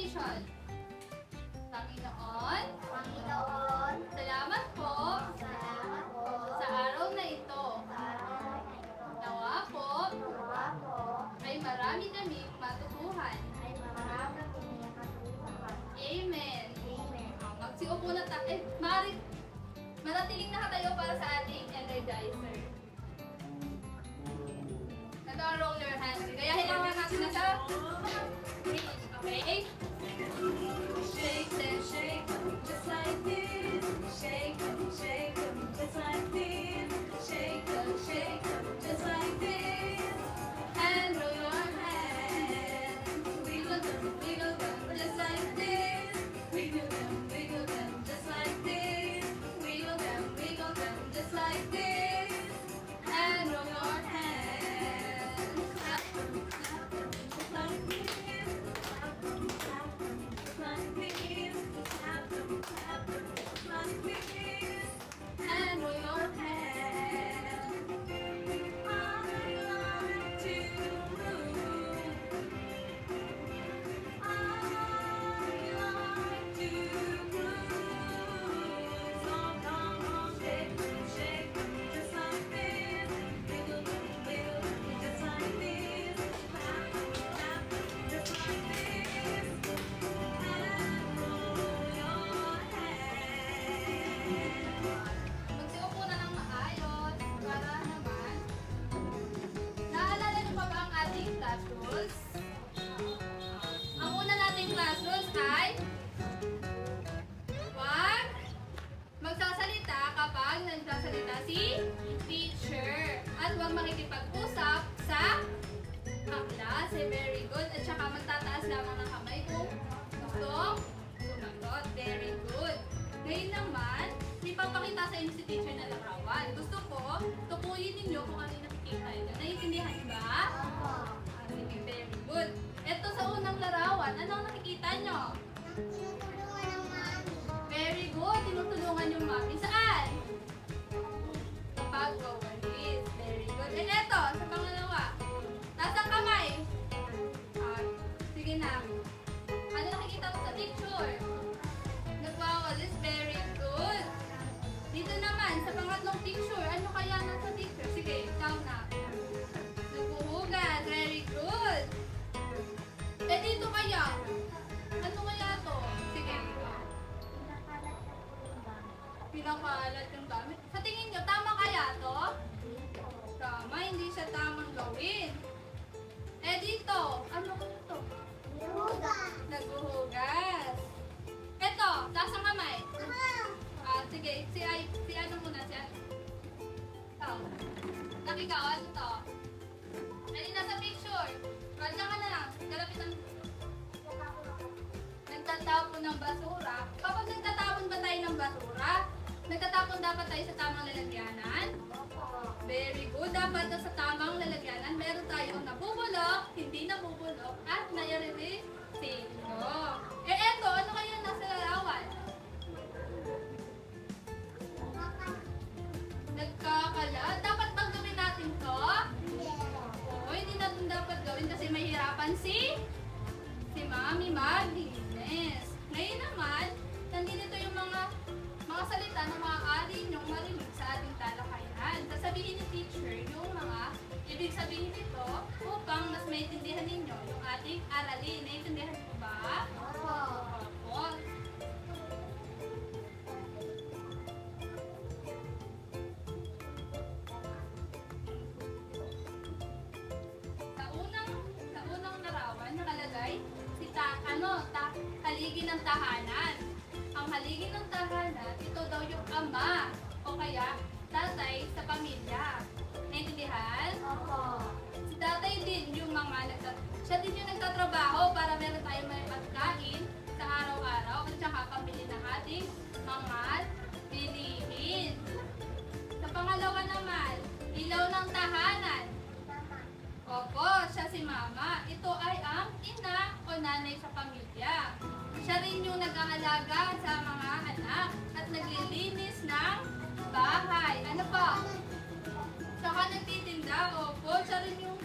affirmation. Panginoon, Panginoon, salamat po salamat po sa araw na ito. sa araw na ito. Nawa po Nawa po ay marami kaming matutuhan. ay marami kaming katutuhan. Amen. Amen. Magsiupo na tayo. Manatiling nakatayo para sa ating energizer. Ito ang roll your hands. Kaya hilangan natin na sa bridge. Okay? Shake them, shake them, just like this. Shake them, just like this. Shake them, just like this. And roll your hands. Wiggle them, just like this. Wiggle them, just like this. Wiggle them, just like this. And roll your hands. Clap them, just like this. Clap them, just like this. Clap them, just like this. And roll your hands. Magsiupo na ng maayos para naman. Naalala niyo pa ba ang ating class rules? Ang una nating class rules ay huwag magsasalita kapag nagsasalita si teacher. At huwag makikipag-usap sa kaklase. Very good. At saka magtataas lamang ng kamay kung gustong sumagot. Very good. Ngayon naman, may papakita sa inyo si teacher na larawan. Gusto ko, tukuyin ninyo kung ano yung nakikita nyo. Naiintindihan niyo ba? Opo. Sige, very good. Ito sa unang larawan, ano ang nakikita nyo? Tinutulungan ng mami. Very good. Tinutulungan yung mami. Saan? Kapag wawalis. Very good. And eto, sa pangalawa. Taas ang kamay. Sige na. Ano nakikita mo sa picture? Nagwawalis. Very good. Dito naman, sa pangatlong picture, ano kaya nasa picture? Sige, ikaw na. Naghuhugas. Very good. Eh, dito kaya? Ano kaya to? Sige, ikaw. Pinakalat yung gamit. Sa tingin nyo, tama kaya to? Tama, hindi siya tamang gawin. Eh, dito. Ano kaya to? Hugas. Naghuhugas. Eto, taas ang kamay. Sige, si ano muna, si ano? Ikaw. Ikaw, ano to? Ano nasa picture? Diyan ka na lang. Galapit ang nagtatapon ng basura. Kapag nagtatapon ba tayo ng basura, nagtatapon dapat tayo sa tamang lalagyanan? Very good. Dapat sa tamang lalagyanan, meron tayong nabubulok, hindi nabubulok, at nai-recycle. Eh eto, ano kaya nasa larawan? Nagkakalat. Dapat bang gawin natin to? Oo, hindi natin dapat gawin kasi mahirapan si Mami maglinis. Ngayon naman, nandito yung mga salita na maaari nyong marinig sa ating talakayan. Sasabihin ni teacher yung mga ibig sabihin nito upang mas maintindihan ninyo yung ating aralin. Naiintindihan niyo ba? Opo. Sa unang larawan nakalagay si haligi ng tahanan. Ang haligi ng tahanan, ito daw yung ama o kaya tatay sa pamilya. Naintindihan? Opo. Si tatay din yung siya din yung nagtatrabaho para meron tayong may pagkain sa araw-araw at saka pambili ng ating mga bilihin. Sa pangalawa naman, ilaw ng tahanan. Opo, siya si mama. Ito ay ang ina o nanay sa pamilya. Siya rin yung nag-aalaga sa mga anak at naglilinis ng bahay. Ano pa? Saka nagtitinda. Opo, siya rin yung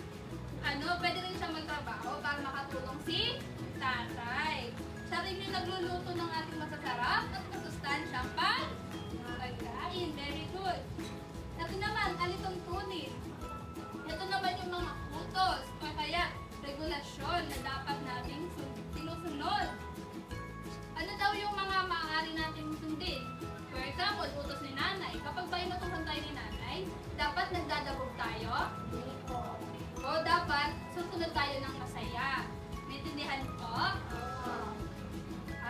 pwede rin siya magtrabaho para makatulong si tatay. Siya rin yung nagluluto ng ating masasarap at masustansyang pagkain. Very good. Ito naman, alituntunin. Ito naman yung mga utos o kaya regulasyon na dapat nating sinusunod. Ano daw yung mga maaari nating sundin? For example, utos ni nanay. Kapag ba inutusan tayo ni nanay, dapat nagdadabog tayo? O dapat susunod tayo ng masaya. Maintindihan po?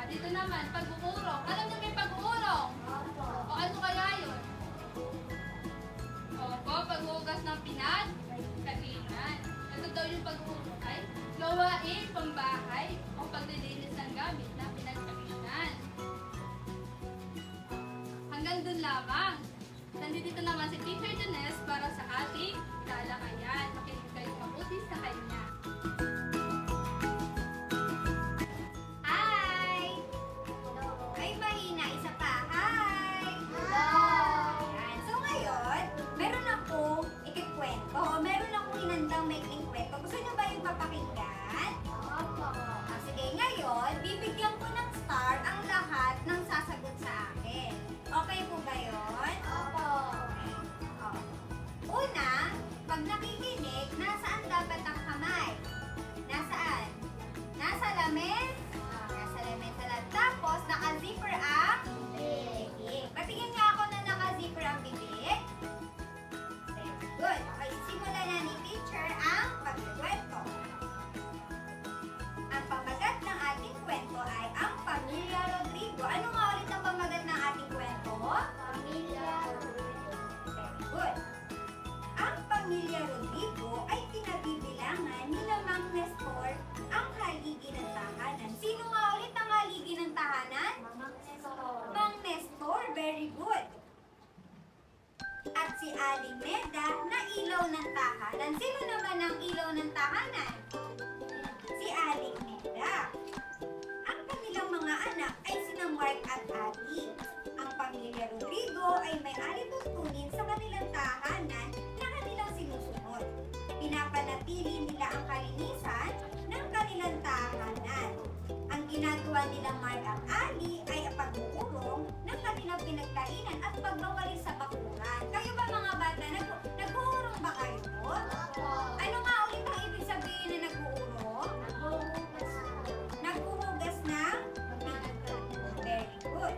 Dito naman, pag-uurong. Alam niyo may pag-uurong? O ano kaya yun? Opo, pag-uugas ng pinagkainan. Ito daw yung pag-uurong ay gawain pambahay o paglilinis ng gamit na pinagkainan. Hanggang dun lamang. Nandito naman si Teacher Janess para sa ating talakayan. Makinig kayo mabuti sa kanya. Hi! Ay, mahina. Isa pa. Hi! Ayan. So ngayon, meron akong ikikwento. Meron akong inandang maikling kwento. Gusto niyo ba yung papakinggan? Sige, ngayon, bibigyan ko ng star ang lahat ng sasagot sa akin. Okay po ba yun? Okay. Una, pag nakikinig, nasaan dapat ang kamay? Nasaan? Nasa lamin? Nasa lamin talaga. Tapos, naka-zipper ang bibig. Patingin nga ako na naka-zipper ang bibig. Very good. Okay, simulan na ni teacher ang pagkwento. Ang pamagat ng ating kwento ay ang Pamilya Rodrigo. Ano nga ulit ang pamagat ng ating kwento? Very good. Ang Pamilya Rodrigo ay pinabibilangan ni Mang Nestor ang haligi ng tahanan. Sino nga ulit ang haligi ng tahanan? Mang Nestor. Very good. At si Aling Neda na ilaw ng tahanan. Sino naman ang ilaw ng tahanan? Si Aling Neda. Ang kanilang mga anak ay sina Mark at Ali. Ang Pamilya Rodrigo ay may alituntunin sa kanilang tahanan na kanilang sinusunod. Pinapanatili nila ang kalinisan ng kanilang tahanan. Ang ginagawa nila Mark at Ali ay ang pag-uurong ng kanilang pinagkainan at pagbawalis sa bakuran. Kayo ba mga bata, nag-uurong ba kayo? Ano nga ulit ang ibig sabihin na nag-uurong? Naghuhugas ng very good.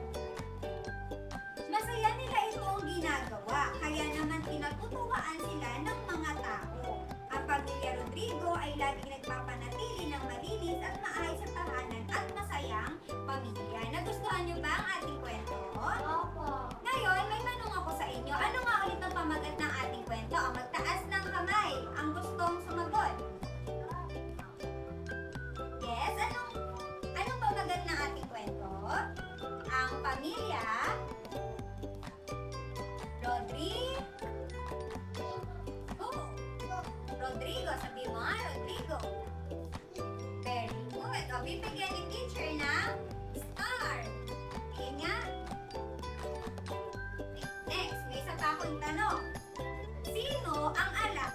Masaya nila itong ginagawa, kaya naman pinatutuwaan sila ng mga tao. Ang Pamilya Rodrigo ay laging nagpapanatili ng malinis at maayos sa tahanan at masayang pamilya. Nagustuhan niyo ba ang ating kwento? Ngayon, may tanong ako sa inyo. Ano nga ulit ang pamagat ng ating kwento? Ang magtaas ng kamay. Ang gustong sumagot. Yes, anong pamagat ng ating kwento? Ang pamilya Rodrigo, sabi mo nga, Rodrigo. Very good. O, bibigyan ni teacher ng star. Tingin nga. Next, may isa pa akong tanong. Sino ang anak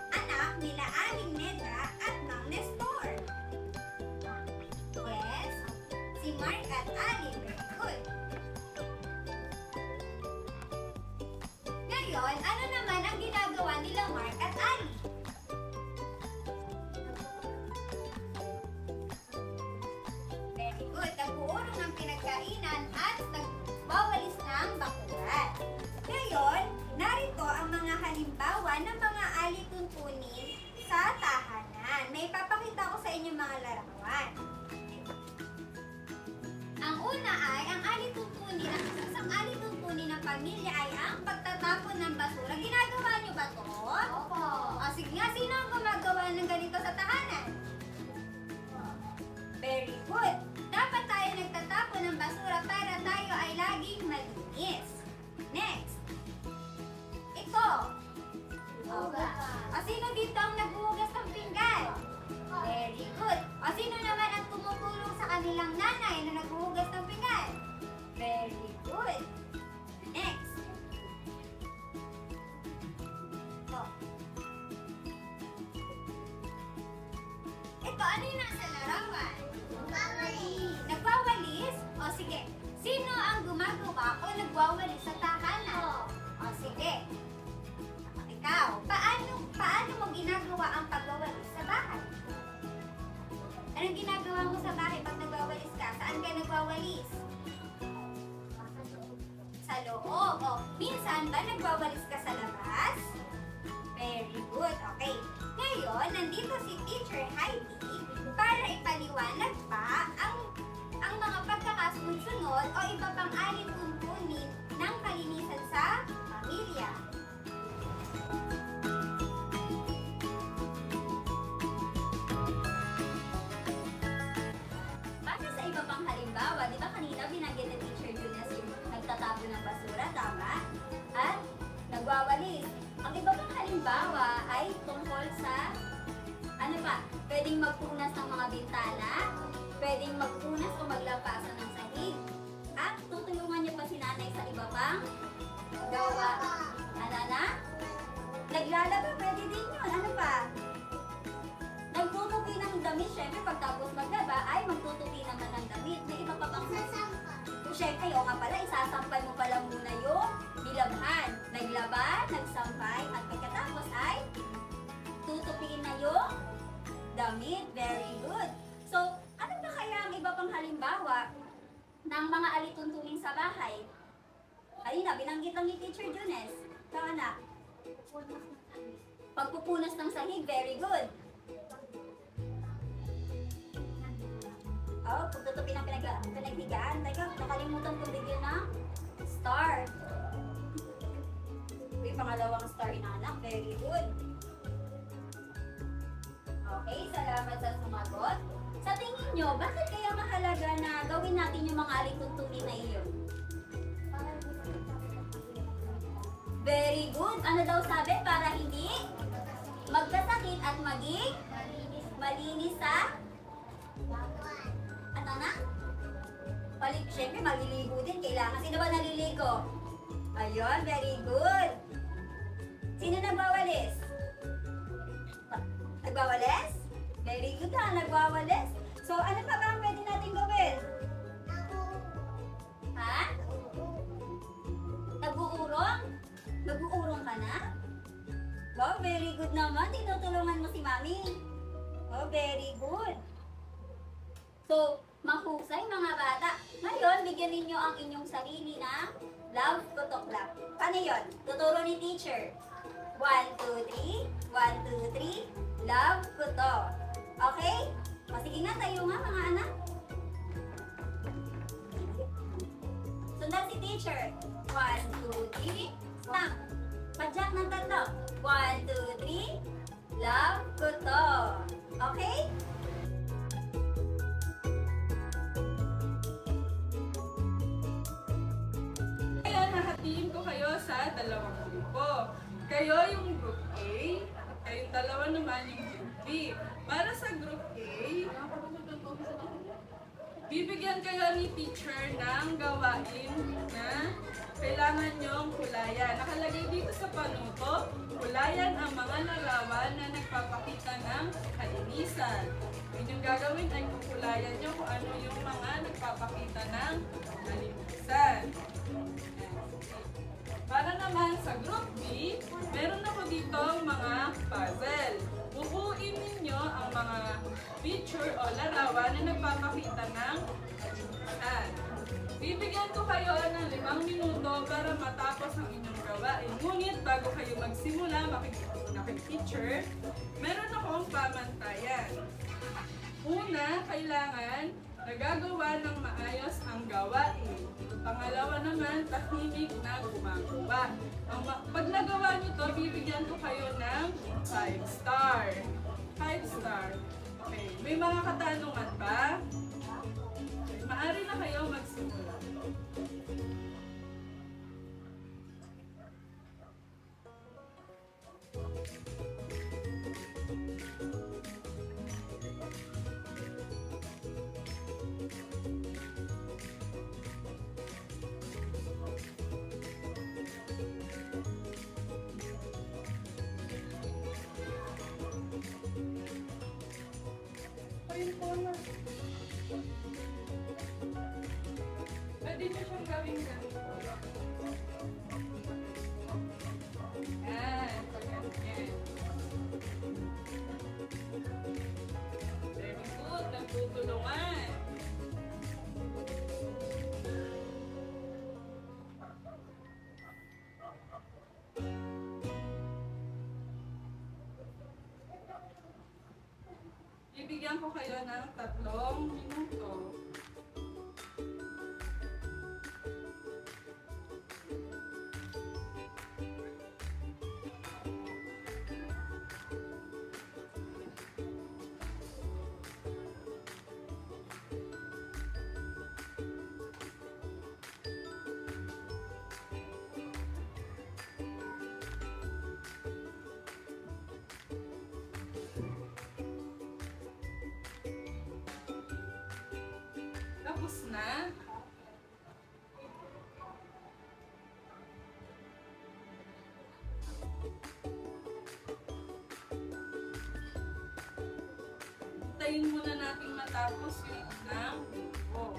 nila Aling Neda at Mang Nestor? Yes, si Mark at Ali. Very good. Ngayon, ano naman ang ginagawa nila Mark at Ali? Very good. Nag-uurong ng pinagkainan at nagbawalis ng bakuran. Ngayon, narito ang mga halimbawa ng mga alituntunin sa tahanan. May papakita ko sa inyo mga larawan. Ang una ay ang isang alituntunin ng pamilya ay ang pagtatapon ng basura. Ginagawa niyo ba to? Opo. O sige nga, sino ang gumagawa ng ganito sa tahanan? Very good. Dapat tayo nagtatapon ng basura para tayo ay laging malinis. Next. Ito. O sino dito ang naghuhugas ng pinggan? Very good. O sino naman ang tumutulong sa kanilang nanay na naghuhugas ng pinggan? Very good. Next. Ito, ano yung nasa larawan? Nagwawalis gumagawa o nagwawali sa tahanan? O sige. Ikaw, paano mo ginagawa ang pagwawalis sa bahay? Anong ginagawa mo sa bahay pag nagwawalis ka? Saan ka nagwawalis? Sa loob. O, minsan ba nagwawalis ka sa labas? Very good. Okay. Ngayon, nandito si Teacher Heidi para ipaliwanag pa ang mga pagkakasunod-sunod o iba pang alituntunin ng kalinisan sa pamilya. Para sa iba pang halimbawa, di ba kanina binanggit ni Teacher Junas yung nagtatapo ng basura, tama? At nagwawalis. Ang iba pang halimbawa ay tungkol sa ano pa? Pwedeng magpunas ng mga bintana, pwedeng magpunas o maglampasan ng sahig. At tutulungan niyo pa si nanay sa iba pang gawa. Ano na? Naglalaba, pwede din yun. Ano pa? Nagtutupi ng damit, syempre pagtapos maglaba ay magtutupi naman ng damit. May iba pa bang syempre, o nga pala, isasampay mo pala muna yung nilabhan. Naglaba, nagsampay, at pagkatapos ay tutupiin na yung damit. Very good. So, ano ba kaya ang iba pang halimbawa ng mga alituntunin sa bahay? Ayun na, binanggit lang ni Teacher Junes. Tama na. Pagpupunas ng sahig, very good. Oh, pagtutupi ng pinaghigaan. Teka, nakalimutan ko bigyan ng star. May pangalawang star inanak. Very good. Okay, salamat sa sumagot. Sa tingin nyo, bakit kaya mahalaga na gawin natin yung mga alituntunin na iyon? Very good. Ano daw sabi? Para hindi magkasakit at maging malinis sa ano na? Siyempre, maliligo din. Kailangan. Sino ba naliligo? Ayun, very good. Sino nagwawalis? Nagwawalis? Very good ha, nagwawalis. So, ano pa ba ang pwede natin gawin? Ha? Nag-uurong? Nag-uurong ka na? Wow, very good naman. Tinutulungan mo si Mami. Oh, very good. So, mahusay mga bata. Ngayon, bigyan ninyo ang inyong sarili ng love tutuklap. Paano yun? Tuturo ni teacher. 1, 2, 3. 1, 2, 3. Love ko to. Okay? O sige nga, tayo nga mga anak. Sundan si teacher. 1, 2, 3. Stop. Padyak ng tatlo. 1, 2, 3. Love ko to. Okay? Kaya nahatiin ko kayo sa dalawang grupo. Kayo yung group A, at kayong dalawa naman yung group B. Para sa group A, bibigyan kayo ni teacher ng gawain na kailangan nyong hulayan. Nakalagay dito sa panuto, hulayan ang mga larawan na nagpapakita ng kalinisan. Inyong gagawin ay hulayan nyo kung ano yung mga nagpapakita ng kalinisan. Para naman sa group B, meron ako dito mga puzzle. Bubuin ninyo ang mga picture o larawan na nagpapakita ng kalinisan. Bibigyan ko kayo ng 5 minuto para matapos ang inyong gawain. Ngunit bago kayo magsimula, makikita ko na kay teacher, meron akong pamantayan. Una, kailangan nagagawa ng maayos ang gawain. Pangalawa naman, tahimik na gumagawa. Pag nagawa nyo to, bibigyan ko kayo ng 5 star. 5 star. Okay, may mga katanungan ba? Maaari na kayo magsimula. Ayun po na. Pwede nyo siyang gawin ganun. bibigyan ko kayo ng 3 minuto. Tapos na. Hintayin muna natin matapos yung unang grupo.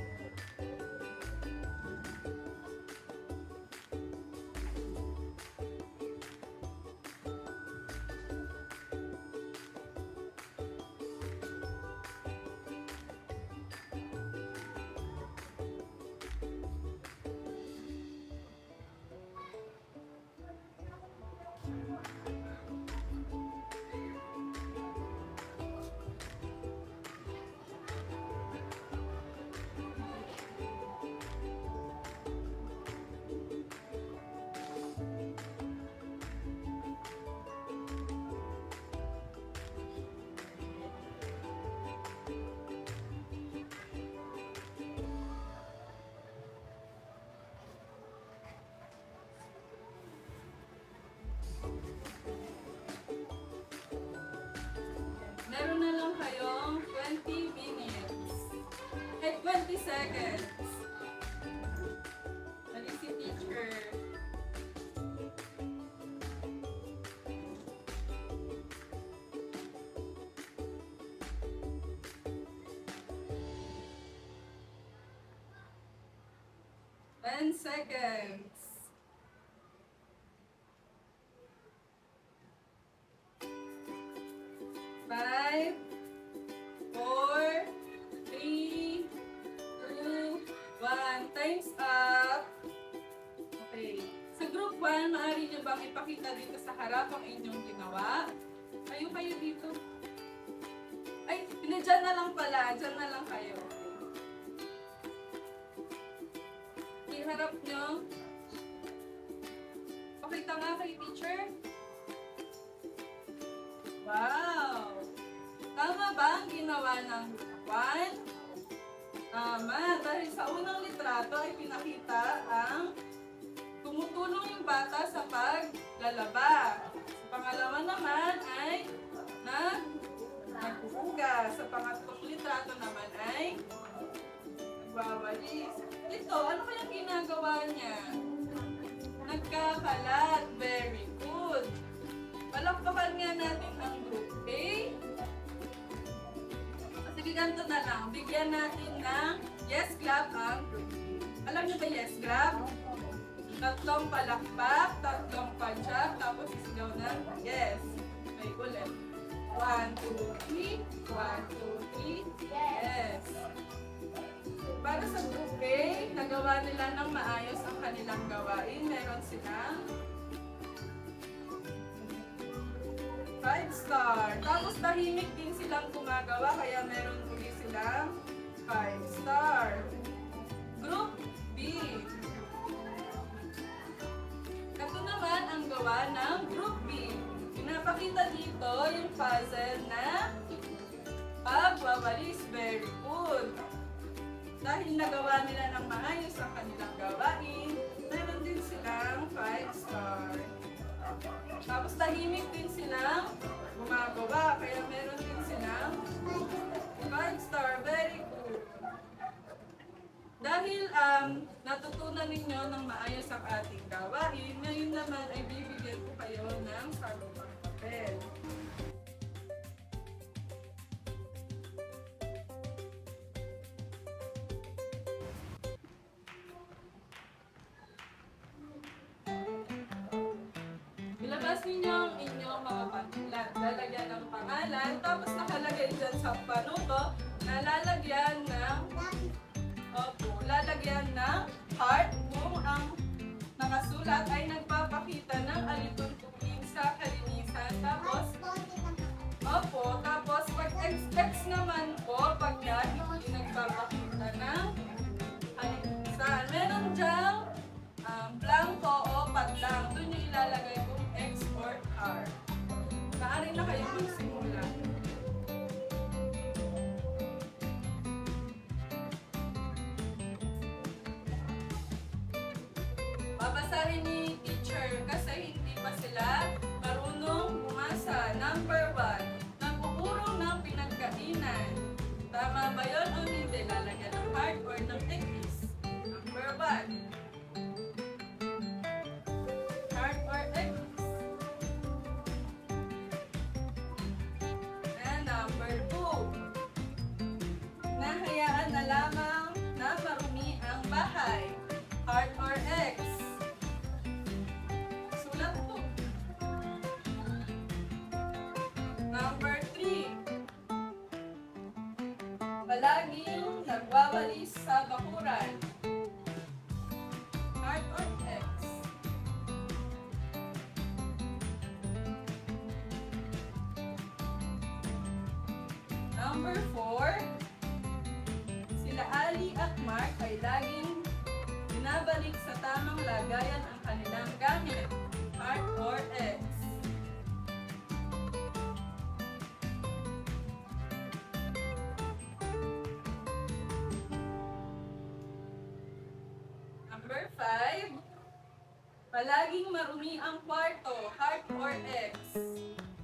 Meron na lang kayong 20 minutes. Ay, 20 seconds. Mali si teacher. Ten seconds. 5, 4, 3, 2, 1. Time's up. Okay. Sa group 1, maaari nyo bang ipakita dito sa harap ang inyong ginawa? Kayo dito. Ay, dyan na lang pala. Dyan na lang kayo. Iharap nyo. Pakita nga kay teacher. Wow! Tama ba ang ginawa ng group 1? Tama, dahil sa unang litrato ay pinakita ang tumutulong yung bata sa paglalaba. Sa pangalawa naman ay naghuhugas. Sa pangatlong litrato naman ay nagwawalis. Ito, ano kayang ginagawa niya? Nagkakalat. Very good. Palakpakan nga natin ang group A. Sige, ganito na lang. Bigyan natin ng yes clap ang group A. Alam niyo ba yes clap? 3 palakpak, 3 pa-jab, tapos isigaw ng yes. May ulit. 1, 2, 3. 1, 2, 3. Yes. Para sa group A, nagawa nila ng maayos ang kanilang gawain. Meron silang 5 star. Tapos tahimik din silang gumagawa, kaya meron uli silang 5 star. Group B. Ito naman ang gawa ng Group B. Pinapakita dito yung puzzle na pagwawalis. Very good. Dahil nagawa nila ng maayos ang kanilang gawain, meron din silang 5 star. Tapos tahimik din silang gumagawa, kaya meron din silang 5 star. Very good. Dahil natutunan ninyo ng maayos ang ating gawain, ngayon naman ay bibigyan ko kayo ng salubong papel. Ilabas ninyo ang inyong mga panglat. Lalagyan ng pangalan, tapos nakalagay dyan sa panuto na lalagyan ng heart kung ang nakasulat ay nagpapakita ng alituntunin sa kalinisan. Tapos, Opo, tapos pag XX naman po, pag yan, hindi nagpapakita ng kaligtasan. Meron dyang blanco o padlang. Doon yung ilalagay kung X or R. Maaari na kayo magsimula. Babasahin ni teacher kasi hindi pa sila marunong bumasa. Number 1, nagpupurong ng pinagkainan. Tama ba yun o hindi? Lalagyan ng heart or ng X? Number 1. Heart or X? And number 2. Nahayaan na lamang na marumi ang bahay. Heart or X? Sulat po. Number 3. Palaging nagwawalis sa bakuran. Heart or X? Number 4. Sila Ali at Mark ay laging binabalik sa tamang lagayan ang kanilang gamit. Heart or X? Number 5. Palaging marumi ang kwarto. Heart or X?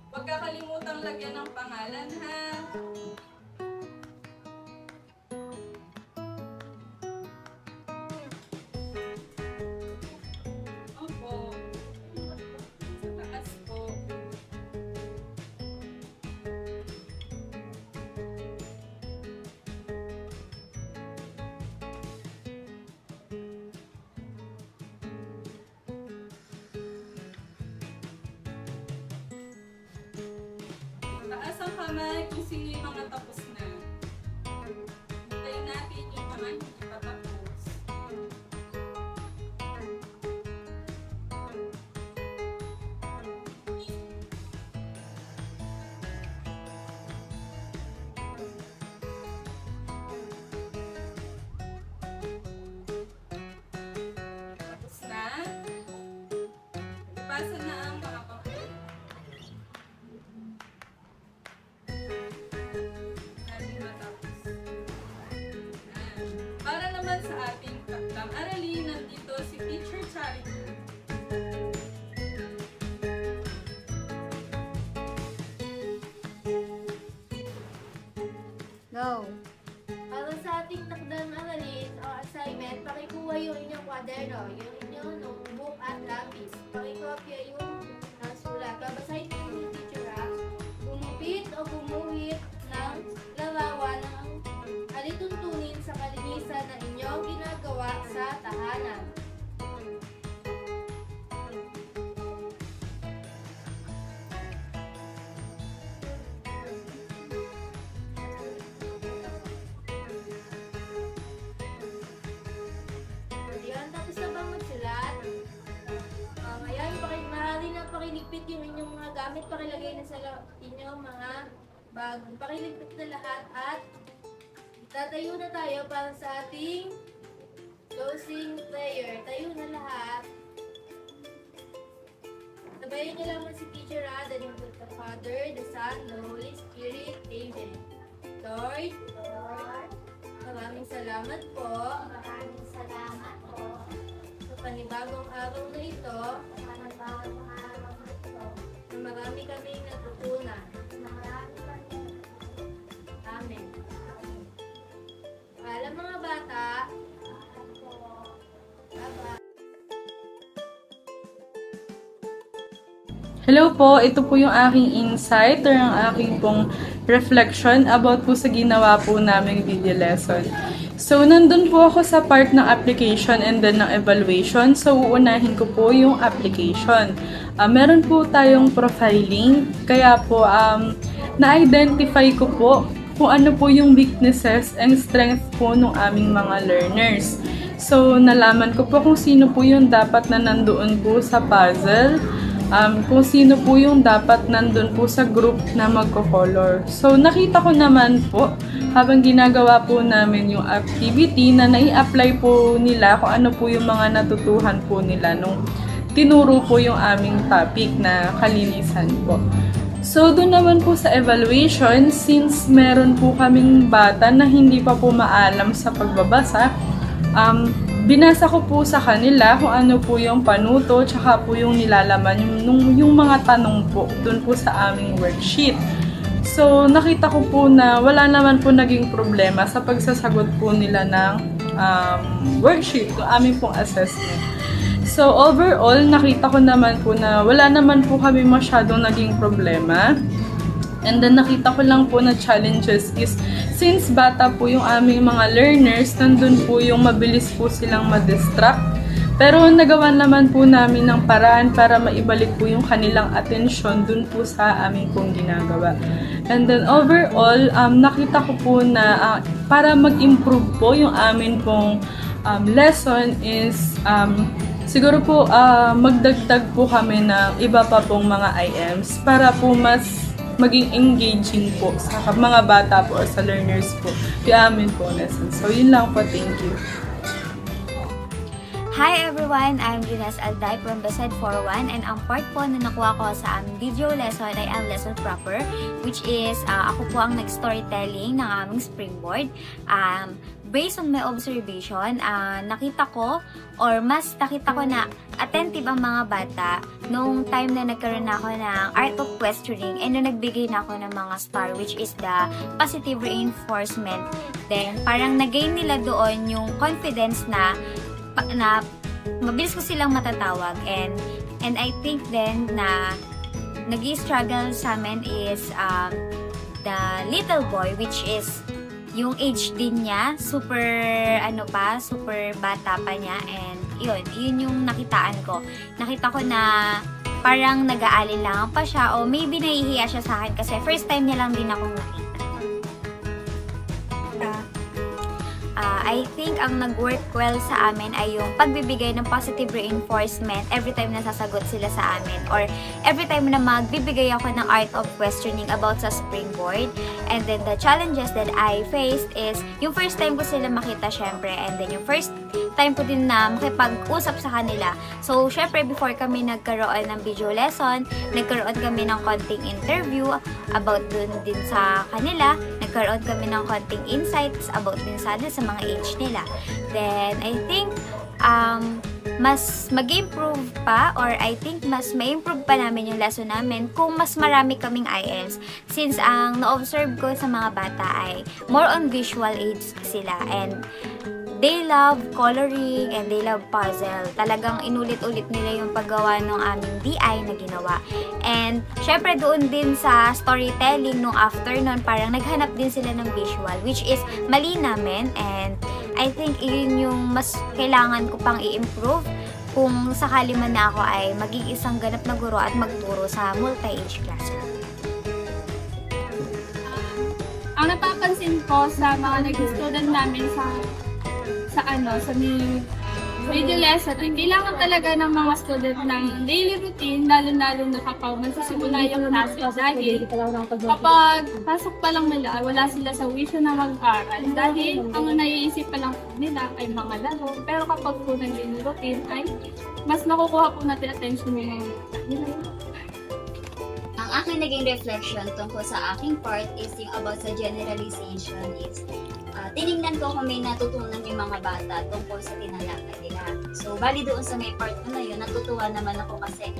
Huwag kakalimutang lagyan ng pangalan, ha? Opo. Sa taas po. Taas ang kamay kung sino yung mga tapos na. Hintayin natin yung mga hindi pa tapos. Tapos na. Ipasa na ang mga papel. Natin matapos. Para naman sa ating takdang aralin, nandito si Teacher Charity. Go. Para sa ating takdang aralin o assignment, pakikuha yung inyong kwaderno, yung inyong notebook at lapis. Pakikopya yung sulat. Babasahin ko yung teacher ha. Gumupit o gumuhit ng larawan ng alituntunin sa kalinisan na inyong ginagawa sa tahanan. Ayan, tapos na bang magsulat? Ayan, maaari na pakiligpit yung inyong mga gamit, pakilagay na sa inyong mga bag. Pakiligpit na lahat at tatayo na tayo para sa ating closing prayer. Tayo na lahat. Sabayin niyo lang si Teacher Rod, and with the Father, the Son, the Holy Spirit. Amen. Lord, maraming salamat po. Maraming salamat po. Sa panibagong araw na ito, na marami kaming natutunan. Amen. Paalam mga bata. Bye-bye. Hello po, ito po yung aking insight or ang aking pong reflection about po sa ginawa po naming video lesson. So, nandun po ako sa part ng application and then ng evaluation. So, uunahin ko po yung application. Meron po tayong profiling, kaya po na-identify ko po kung ano po yung weaknesses and strength po ng aming mga learners. So, nalaman ko po kung sino po yung dapat na nandoon po sa puzzle. kung sino po yung dapat nandun po sa group na magko-color. So, nakita ko naman po, habang ginagawa po namin yung activity, na nai-apply po nila kung ano po yung mga natutuhan po nila nung tinuro po yung aming topic na kalinisan po. So, doon naman po sa evaluation, since meron po kaming bata na hindi pa po maalam sa pagbabasa, binasa ko po sa kanila kung ano po yung panuto, tsaka po yung nilalaman, yung mga tanong po dun po sa aming worksheet. So, nakita ko po na wala naman po naging problema sa pagsasagot po nila ng worksheet, yung aming pong assessment. So, overall, nakita ko naman po na wala naman po kami masyadong naging problema. And then, nakita ko lang po na challenges is, since bata po yung aming mga learners, nandun po yung mabilis po silang ma-distract. Pero nagawa naman po namin ng paraan para maibalik po yung kanilang atensyon dun po sa aming pong ginagawa. And then, overall, nakita ko po na para mag-improve po yung amin pong lesson is, siguro po magdagdag po kami ng iba pa pong mga IMs para po mas maging engaging po sa mga bata po or sa learners po yung amin po lesson. So, yun lang po. Thank you. Hi everyone! I'm Junes Alday from Besed 401 and ang part po na nakuha ko sa aming video lesson ay ang lesson proper, which is ako po ang nag-storytelling ng aming springboard. Based on my observation, nakita ko na attentive ang mga bata nung time na nagkaroon na ako ng art of questioning and nung nagbigay na ako ng mga star, which is the positive reinforcement. Then, parang nagain nila doon yung confidence na mabilis ko silang matatawag. And I think then na nag-i-struggle sa amin is the little boy, which is yung age din niya, super bata pa niya, and yun yung nakitaan ko. Nakita ko na parang nag-aalinlangan pa siya o maybe nahihiya siya sa akin kasi first time niya lang din akong nakita. I think ang nag-work well sa amin ay yung pagbibigay ng positive reinforcement every time na sasagot sila sa amin or every time na magbibigay ako ng art of questioning about sa springboard. And then the challenges that I faced is yung first time ko sila makita syempre, and then yung first time ko din na makipag-usap sa kanila. So syempre before kami nagkaroon ng video lesson, nagkaroon kami ng konting interview about dun din sa kanila, nagkaroon kami ng konting insights about din sa mga age nila. Then, I think, mas mag-improve pa or I think mas ma-improve pa namin yung lesson namin kung mas marami kaming IMs. Since ang na-observe ko sa mga bata ay more on visual aids sila and they love coloring and they love puzzle. Talagang inulit-ulit nila yung paggawa ng aming DI na ginawa. And syempre doon din sa storytelling nung afternoon, parang naghanap din sila ng visual, which is mali namin, and I think yun yung mas kailangan ko pang i-improve kung sakali man na ako ay maging isang ganap na guro at magturo sa multi-age classroom. Ang napapansin ko sa mga nag-student namin sa video lesson, kailangan talaga ng mga student ng daily routine, lalo-lalo na kapag magsisimula yung klase. Dahil kapag pasok pa lang nila, wala sila sa wisyo na mag-aral. Dahil ang naiisip pa lang nila ay mga laro. Pero kapag po ng daily routine, ay mas nakukuha po natin attention ng mga nila. Ang aking naging reflection tungkol sa aking part is yung about sa generalization is tinignan ko kung may natutunan yung mga bata tungkol sa tinalakay nila. So, bali doon sa may part ko na yun, natutuwa naman ako kasi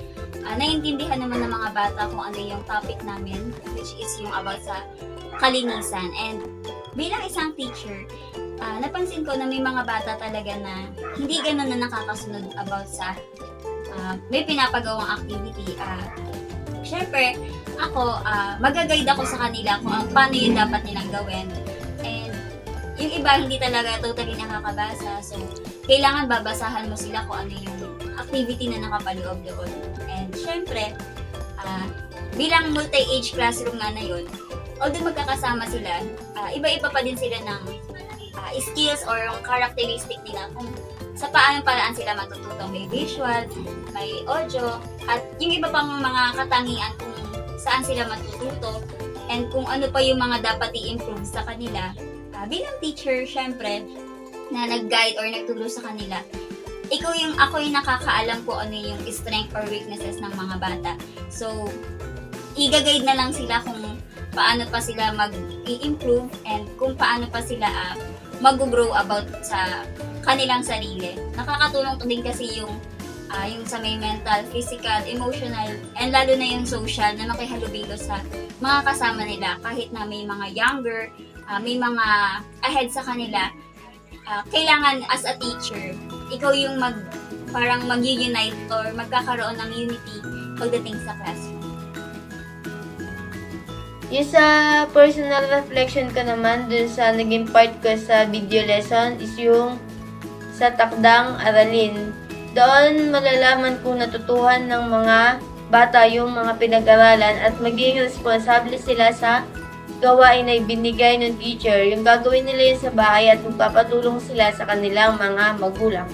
naiintindihan naman ng mga bata kung ano yung topic namin, which is yung about sa kalinisan. And bilang isang teacher, napansin ko na may mga bata talaga na hindi ganun na nakakasunod about sa may pinapagawang activity. Siyempre, ako, mag-guide ako sa kanila kung paano yun dapat nilang gawin. And yung iba, hindi talaga totally nakakabasa. So, kailangan babasahan mo sila kung ano yung activity na nakapaloob doon. And syempre, bilang multi-age classroom nga na yun, although magkakasama sila, iba-iba pa din sila ng skills or yung characteristic nila kung sa paanong paraan sila matututo. May visual, may audio, at yung iba pang mga katangian kung saan sila matututo and kung ano pa yung mga dapat i-improve sa kanila. Bilang teacher, syempre, na nag-guide or nagturo sa kanila, ako yung nakakaalam ko ano yung strength or weaknesses ng mga bata. So, i-guide na lang sila kung paano pa sila mag-i-improve and kung paano pa sila mag-grow about sa kanilang sarili. Nakakatulong to din kasi yung sa may mental, physical, emotional, and lalo na yung social na makihalubilo sa mga kasama nila kahit na may mga younger, may mga ahead sa kanila. Kailangan as a teacher, ikaw yung parang mag-unite or magkakaroon ng unity pagdating sa classroom. Yung sa personal reflection ko naman dun sa naging part ko sa video lesson is yung sa takdang aralin. Doon malalaman kung natutuhan ng mga bata yung mga pinag-aralan at magiging responsable sila sa gawain na ibinigay ng teacher. Yung gagawin nila yun sa bahay at magpapatulong sila sa kanilang mga magulang.